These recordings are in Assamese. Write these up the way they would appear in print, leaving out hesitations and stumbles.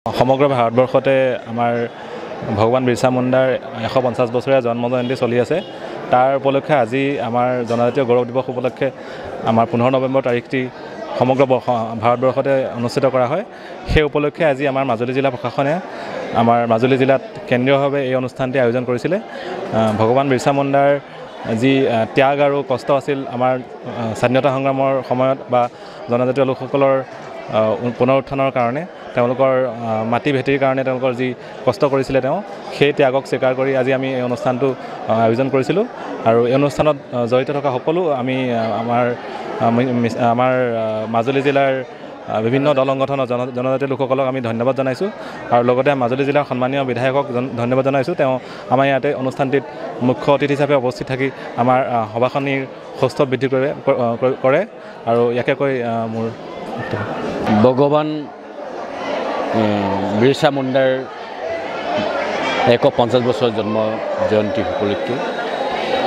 সমগ্ৰ ভাৰতবৰ্ষতে আমাৰ ভগৱান বিৰছা মুণ্ডাৰ 150 বছৰীয়া জন্মজয়ন্তী চলি আছে। তাৰ উপলক্ষে আজি আমাৰ জনজাতীয় গৌৰৱ দিৱস উপলক্ষে আমাৰ 15 নৱেম্বৰ তাৰিখটি সমগ্ৰ ভাৰতবৰ্ষতে অনুষ্ঠিত কৰা হয়। সেই উপলক্ষে আজি আমাৰ মাজুলী জিলা প্ৰশাসনে আমাৰ মাজুলী জিলাত কেন্দ্ৰীয়ভাৱে এই অনুষ্ঠানটি আয়োজন কৰিছিলে। ভগৱান বিৰছা মুণ্ডাৰ যি ত্যাগ আৰু কষ্ট আছিল আমাৰ স্বাধীনতা সংগ্ৰামৰ সময়ত বা জনজাতীয় লোকসকলৰ পুনৰ উত্থানৰ কাৰণে তেওঁলোকৰ মাটি ভেটিৰ কাৰণে তেওঁলোকৰ যি কষ্ট কৰিছিলে তেওঁ সেই ত্যাগক স্বীকাৰ কৰি আজি আমি এই অনুষ্ঠানটো আয়োজন কৰিছিলোঁ। আৰু এই অনুষ্ঠানত জড়িত থকা সকলো আমি আমাৰ মাজুলী জিলাৰ বিভিন্ন দল সংগঠনৰ জনজাতীয় লোকসকলক আমি ধন্যবাদ জনাইছোঁ আৰু লগতে মাজুলী জিলাৰ সন্মানীয় বিধায়কক ধন্যবাদ জনাইছোঁ। তেওঁ আমাৰ ইয়াতে অনুষ্ঠানটিত মুখ্য অতিথি হিচাপে উপস্থিত থাকি আমাৰ সভাখনিৰ সৌষ্ঠৱ বৃদ্ধি কৰে আৰু ইয়াকে কৈ মোৰ ভগৱান বিৰছা মুণ্ডাৰ 150 বছৰ জন্ম জয়ন্তী উপলক্ষে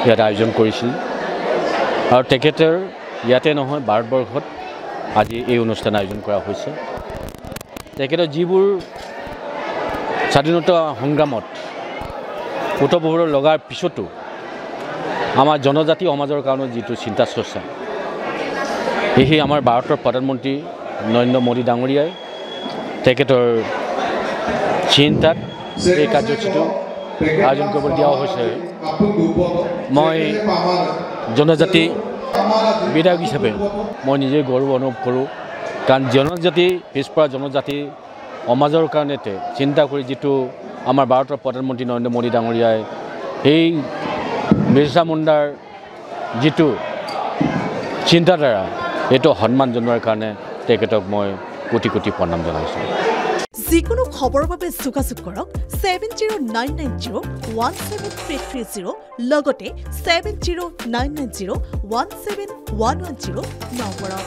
ইয়াত আয়োজন কৰিছিল আৰু তেখেতৰ ইয়াতে নহয় ভাৰতবৰ্ষত আজি এই অনুষ্ঠান আয়োজন কৰা হৈছে। তেখেতৰ যিবোৰ স্বাধীনতা সংগ্ৰামত পুতপোহৰ লগাৰ পিছতো আমাৰ জনজাতি সমাজৰ কাৰণে যিটো চিন্তা চৰ্চা সেয়ে আমাৰ ভাৰতৰ প্ৰধানমন্ত্ৰী নৰেন্দ্ৰ মোদী ডাঙৰীয়াই তেখেতৰ চিন্তাত এই কাৰ্যসূচীটো আয়োজন কৰিবলৈ দিয়া হৈছে। মই জনজাতি বিধায়ক হিচাপে মই নিজে গৌৰৱ অনুভৱ কৰোঁ, কাৰণ জনজাতি পিছপৰা জনজাতি সমাজৰ কাৰণে চিন্তা কৰি যিটো আমাৰ ভাৰতৰ প্ৰধানমন্ত্ৰী নৰেন্দ্ৰ মোদী ডাঙৰীয়াই এই বিৰছা মুণ্ডাৰ যিটো চিন্তাধাৰা এইটো সন্মান জনোৱাৰ কাৰণে তেখেতক মই কোটি কোটি প্ৰণাম জনাইছোঁ। যিকোনো খবৰৰ বাবে যোগাযোগ কৰক 7099017330 লগতে 7099017110 নম্বৰত।